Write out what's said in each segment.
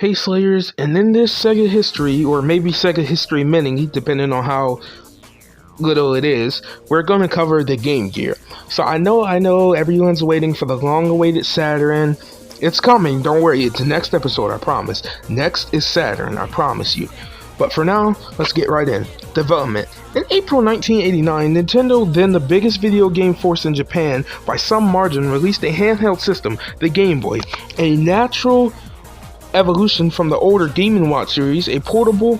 Hey Slayers, and in this Sega history, or maybe Sega history mini, depending on how little it is, we're going to cover the Game Gear. So I know, everyone's waiting for the long-awaited Saturn. It's coming, don't worry, it's the next episode, I promise. Next is Saturn, I promise you. But for now, let's get right in. Development. In April 1989, Nintendo, then the biggest video game force in Japan by some margin, released a handheld system, the Game Boy, a natural evolution from the older Game & Watch series, of portables.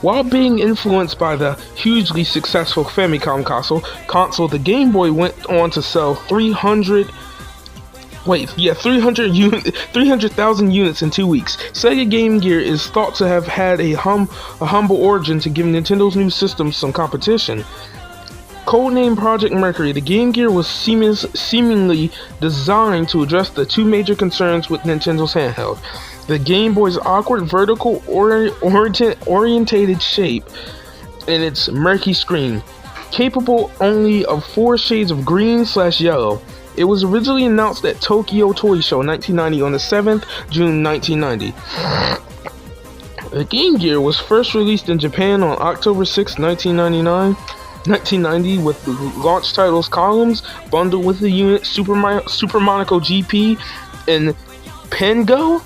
While being influenced by the hugely successful Famicom console, the Game Boy went on to sell 300,000 units in 2 weeks. Sega Game Gear is thought to have had a humble origin to give Nintendo's new system some competition. Codenamed Project Mercury, the Game Gear was seemingly designed to address the two major concerns with Nintendo's handheld: the Game Boy's awkward vertical orientated shape and its murky screen, capable only of 4 shades of green/yellow. It was originally announced at Tokyo Toy Show 1990 on the 7th June 1990. The Game Gear was first released in Japan on October 6, 1990, with the launch titles Columns, bundled with the unit Super Monaco GP, and Pengo.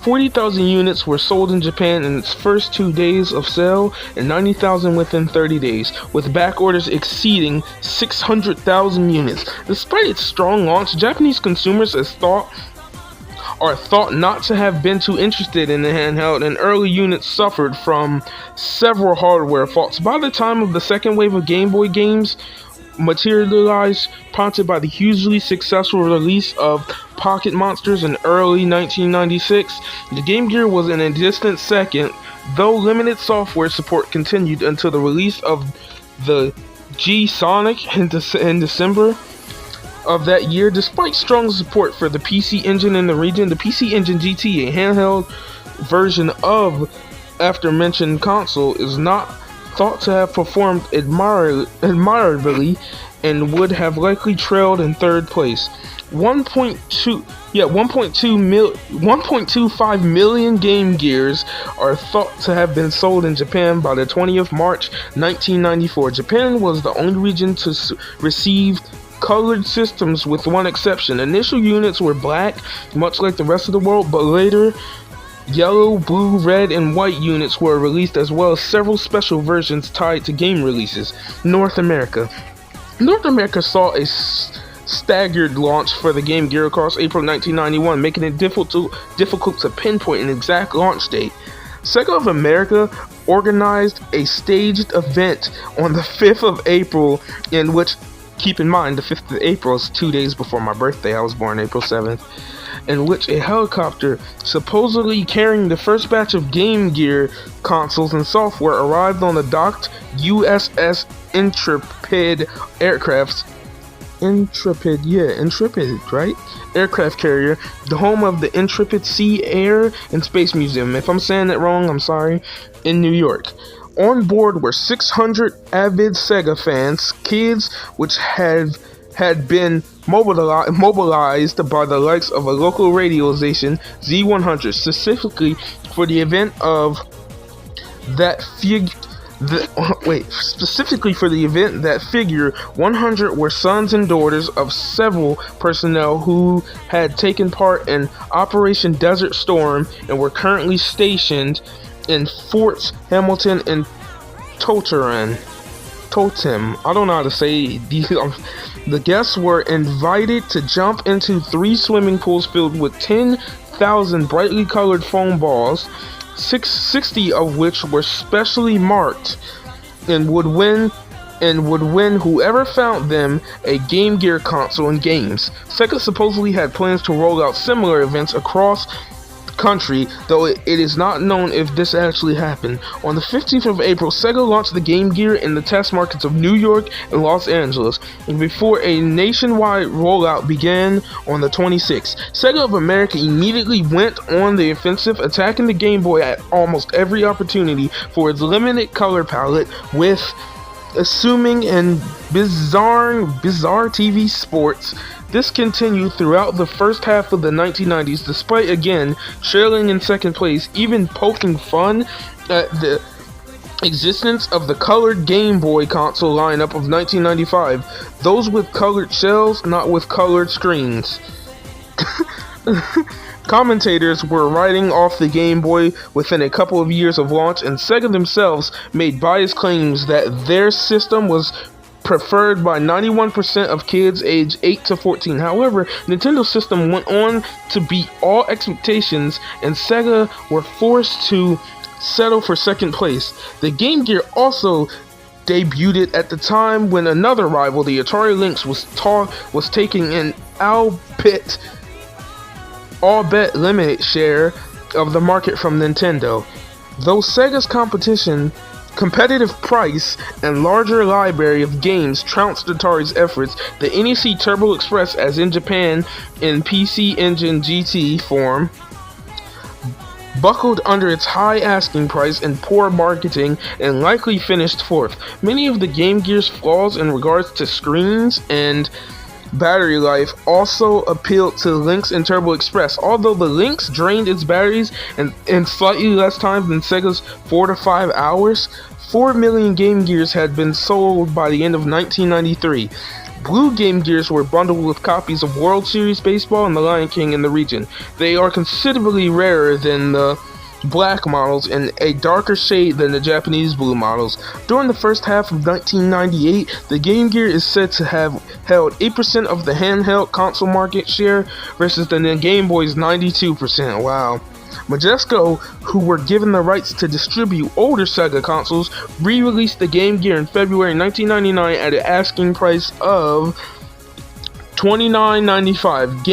40,000 units were sold in Japan in its first 2 days of sale, and 90,000 within 30 days, with back orders exceeding 600,000 units. Despite its strong launch, Japanese consumers are thought not to have been too interested in the handheld, and early units suffered from several hardware faults. By the time of the second wave of Game Boy games materialized, prompted by the hugely successful release of Pocket Monsters in early 1996, the Game Gear was in a distant second, though limited software support continued until the release of the G-Sonic in December of that year. Despite strong support for the PC Engine in the region, the PC Engine GT, a handheld version of aforementioned console, is not thought to have performed admirably and would have likely trailed in third place. 1.25 million Game Gears are thought to have been sold in Japan by the 20th March 1994. Japan was the only region to receive colored systems, with one exception. Initial units were black, much like the rest of the world, but later yellow, blue, red, and white units were released, as well as several special versions tied to game releases. North America saw a staggered launch for the Game Gear across April 1991, making it difficult to pinpoint an exact launch date. Sega of America organized a staged event on the 5th of April, in which, keep in mind, the 5th of April is 2 days before my birthday. I was born April 7th. In which a helicopter, supposedly carrying the first batch of Game Gear consoles and software, arrived on the docked USS Intrepid aircraft carrier, the home of the Intrepid Sea, Air, and Space Museum. If I'm saying that wrong, I'm sorry. In New York. On board were 600 avid Sega fans, kids which had been mobilized by the likes of a local radio station, Z100, specifically for the event that figure 100 were sons and daughters of several personnel who had taken part in Operation Desert Storm and were currently stationed in Forts Hamilton and Totem. I don't know how to say these. The guests were invited to jump into 3 swimming pools filled with 10,000 brightly colored foam balls, 60 of which were specially marked, and would win whoever found them a Game Gear console and games. Sega supposedly had plans to roll out similar events across country, though it is not known if this actually happened. On the 15th of April, Sega launched the Game Gear in the test markets of New York and Los Angeles, before a nationwide rollout began on the 26th. Sega of America immediately went on the offensive, attacking the Game Boy at almost every opportunity for its limited color palette, with assuming and bizarre TV sports This continued throughout the first half of the 1990s, despite again trailing in second place, even poking fun at the existence of the colored Game Boy console lineup of 1995. Those with colored shells, not with colored screens. Commentators were writing off the Game Boy within a couple of years of launch, and Sega themselves made biased claims that their system was preferred by 91% of kids aged 8 to 14. However, Nintendo's system went on to beat all expectations, and Sega were forced to settle for second place. The Game Gear also debuted at the time when another rival, the Atari Lynx, was taking an all-bet limited share of the market from Nintendo. Though Sega's competitive price and larger library of games trounced Atari's efforts, the NEC Turbo Express, as in Japan in PC Engine GT form, buckled under its high asking price and poor marketing and likely finished fourth. Many of the Game Gear's flaws in regards to screens and battery life also appealed to Lynx and Turbo Express. Although the Lynx drained its batteries in slightly less time than Sega's 4 to 5 hours, 4 million Game Gears had been sold by the end of 1993. Blue Game Gears were bundled with copies of World Series Baseball and The Lion King in the region. They are considerably rarer than the black models and a darker shade than the Japanese blue models. During the first half of 1998, the Game Gear is said to have held 8% of the handheld console market share versus the Game Boy's 92%. Wow. Majesco, who were given the rights to distribute older Sega consoles, re-released the Game Gear in February 1999 at an asking price of $29.95.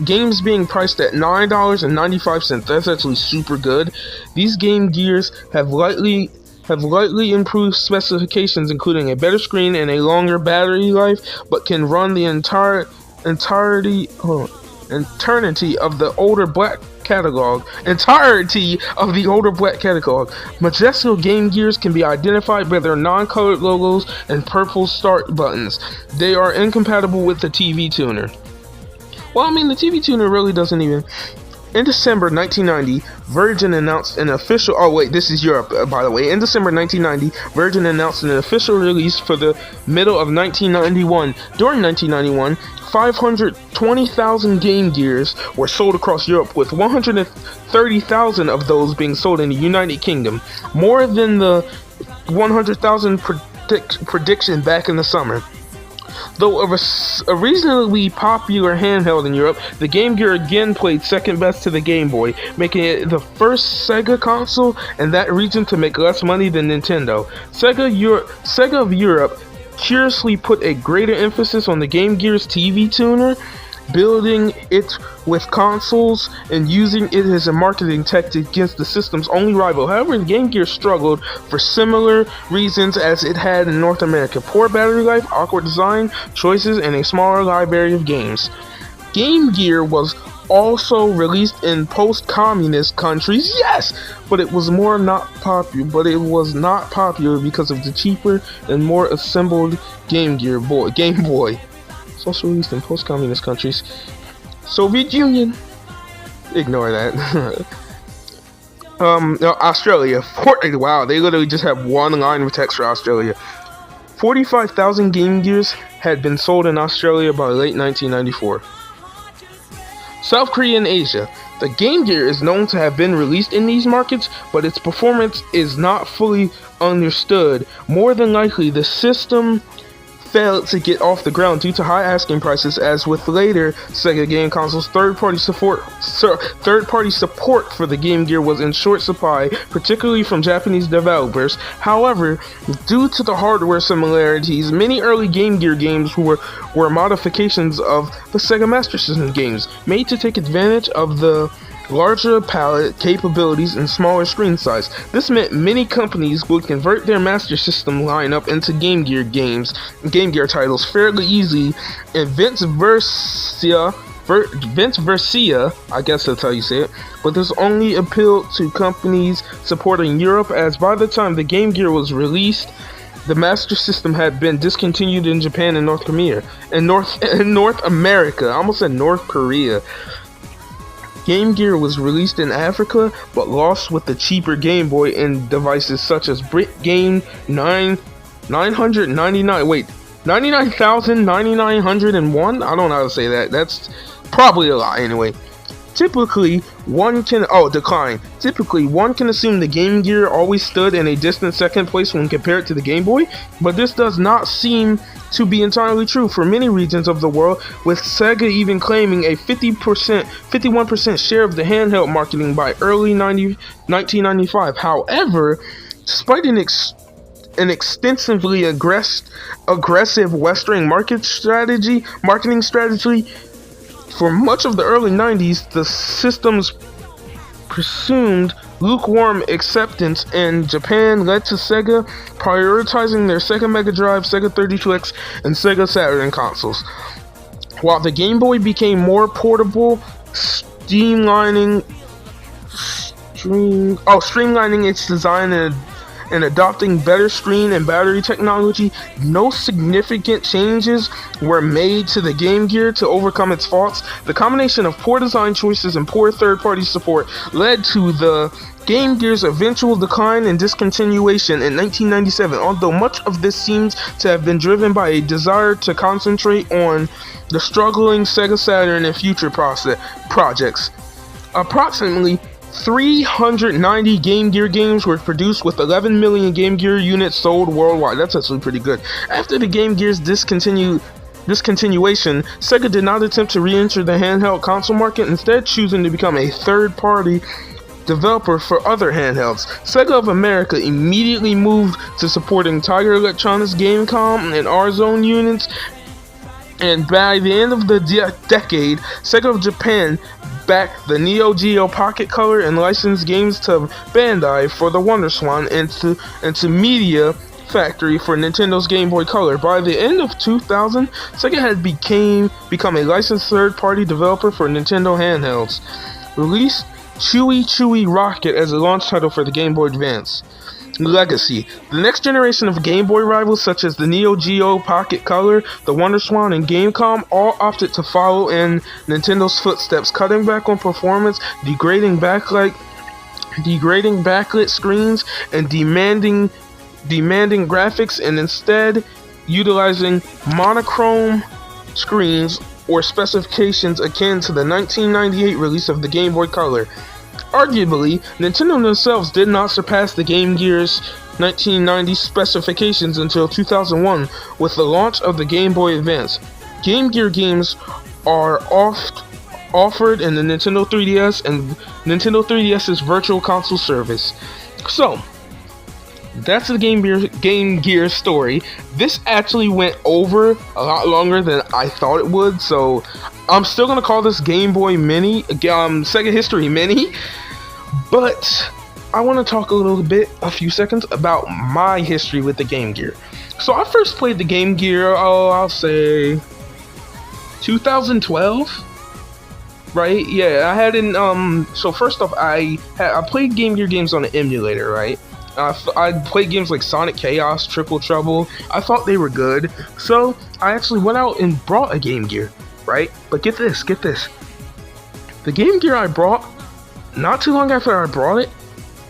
Games being priced at $9.95. That's actually super good. These Game Gears have lightly improved specifications, including a better screen and a longer battery life, but can run the entirety of the older black catalog. Majesco Game Gears can be identified by their non-colored logos and purple start buttons. They are incompatible with the TV tuner. Well, I mean, the TV tuner really doesn't even. In December 1990, Virgin announced an official. Oh wait, this is Europe, by the way. In December 1990, Virgin announced an official release for the middle of 1991. During 1991, 520,000 Game Gears were sold across Europe, with 130,000 of those being sold in the United Kingdom, more than the 100,000 prediction back in the summer. Though a reasonably popular handheld in Europe, the Game Gear again played second best to the Game Boy, making it the first Sega console in that region to make less money than Nintendo. Sega of Europe curiously put a greater emphasis on the Game Gear's TV tuner, building it with consoles and using it as a marketing tactic against the system's only rival. However, the Game Gear struggled for similar reasons as it had in North America: poor battery life, awkward design choices, and a smaller library of games. Game Gear was also released in post-communist countries, yes, but it was not popular because of the cheaper and more assembled Game Boy. It's also released in post-communist countries. Soviet Union. Ignore that. Australia. Wow, they literally just have one line of text for Australia. 45,000 Game Gears had been sold in Australia by late 1994. South Korea and Asia. The Game Gear is known to have been released in these markets, but its performance is not fully understood. More than likely, the system failed to get off the ground due to high asking prices. As with later Sega game consoles, third-party support for the Game Gear was in short supply, particularly from Japanese developers. However, due to the hardware similarities, many early Game Gear games were modifications of the Sega Master System games, made to take advantage of the larger palette capabilities and smaller screen size. This meant many companies would convert their Master System lineup into Game Gear titles fairly easily, and Vince Versia, I guess that's how you say it, but this only appealed to companies supporting Europe, as by the time the Game Gear was released, The Master System had been discontinued in Japan and North Korea. In North America. I almost said North Korea. Game Gear was released in Africa, but lost with the cheaper Game Boy in devices such as Brit Game 99,9901. I don't know how to say that. That's probably a lie anyway. Typically, one can assume the Game Gear always stood in a distant second place when compared to the Game Boy, but this does not seem to be entirely true for many regions of the world, with Sega even claiming a 51% share of the handheld marketing by early 1995. However, despite an extensively aggressive Western marketing strategy, for much of the early 90s, the system's presumed lukewarm acceptance in Japan led to Sega prioritizing their Sega Mega Drive, Sega 32X, and Sega Saturn consoles. While the Game Boy became more portable, streamlining its design and adopting better screen and battery technology, no significant changes were made to the Game Gear to overcome its faults. The combination of poor design choices and poor third-party support led to the Game Gear's eventual decline and discontinuation in 1997, although much of this seems to have been driven by a desire to concentrate on the struggling Sega Saturn and future projects. Approximately 390 Game Gear games were produced with 11 million Game Gear units sold worldwide. That's actually pretty good. After the Game Gear's discontinuation, Sega did not attempt to re-enter the handheld console market, instead choosing to become a third-party developer for other handhelds. Sega of America immediately moved to supporting Tiger Electronics, Gamecom, and R-Zone units, and by the end of the decade, Sega of Japan backed the Neo Geo Pocket Color and licensed games to Bandai for the WonderSwan and to Media Factory for Nintendo's Game Boy Color. By the end of 2000, Sega had become a licensed third-party developer for Nintendo handhelds. Released Chewy Chewy Rocket as a launch title for the Game Boy Advance. Legacy. The next generation of Game Boy rivals such as the Neo Geo Pocket Color, the WonderSwan, and Gamecom all opted to follow in Nintendo's footsteps, cutting back on performance, degrading backlit screens, and demanding graphics, and instead utilizing monochrome screens or specifications akin to the 1998 release of the Game Boy Color. Arguably, Nintendo themselves did not surpass the Game Gear's 1990 specifications until 2001 with the launch of the Game Boy Advance. Game Gear games are offered in the Nintendo 3DS and Nintendo 3DS's Virtual Console service. So, that's the Game Gear story. This actually went over a lot longer than I thought it would, so I'm still going to call this Game Boy Mini, Sega History Mini, but I want to talk a few seconds about my history with the Game Gear. So I first played the Game Gear, I'll say 2012. Right? Yeah, I had so first off, I played Game Gear games on an emulator, right? I played games like Sonic Chaos, Triple Trouble. I thought they were good, so I actually went out and brought a Game Gear, right? But get this. The Game Gear I brought, not too long after I brought it,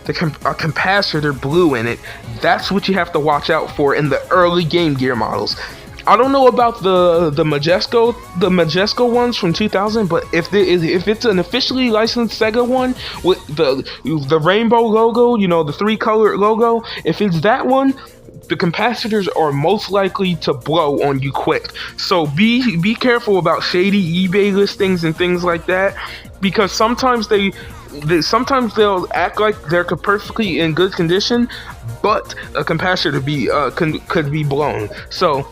a capacitor blew in it. That's what you have to watch out for in the early Game Gear models. I don't know about the Majesco ones from 2000, but if it's an officially licensed Sega one with the rainbow logo, the 3-color logo, if it's that one, the capacitors are most likely to blow on you quick. So be careful about shady eBay listings and things like that, because sometimes they'll act like they're perfectly in good condition, but a capacitor could be blown. So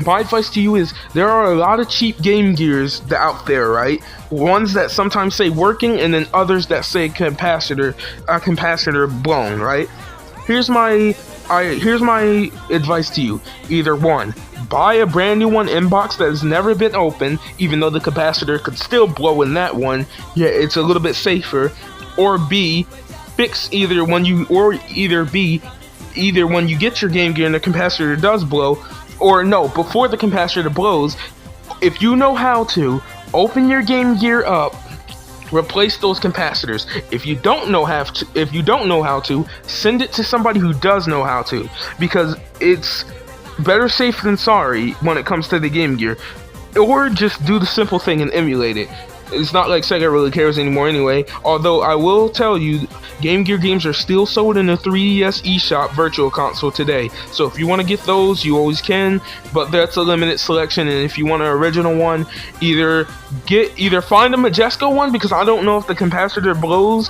my advice to you is there are a lot of cheap Game Gears out there, right? Ones that sometimes say working and then others that say capacitor blown, right? Here's my advice to you. Either one, buy a brand new one in box that has never been opened, even though the capacitor could still blow in that one. Yeah, it's a little bit safer. Or B, either when you get your Game Gear and the capacitor does blow, or no, before the capacitor blows, if you know how to, open your Game Gear up, replace those capacitors. If you don't know how to, send it to somebody who does know how to, because it's better safe than sorry when it comes to the Game Gear. Or just do the simple thing and emulate it. It's not like Sega really cares anymore anyway, although I will tell you, Game Gear games are still sold in the 3DS eShop Virtual Console today. So if you want to get those, you always can, but that's a limited selection, and if you want an original one, either find a Majesco one, because I don't know if the capacitor blows,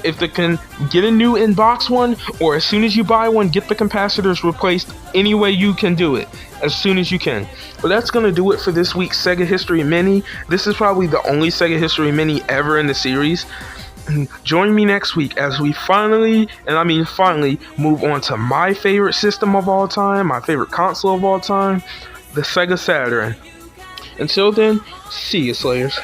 if they can get a new in-box one, or as soon as you buy one, get the capacitors replaced any way you can do it, as soon as you can. But that's going to do it for this week's Sega History Mini. This is probably the only Sega History Mini ever in the series. Join me next week as we finally, and I mean finally, move on to my favorite system of all time, my favorite console of all time, the Sega Saturn. Until then, see you, Slayers.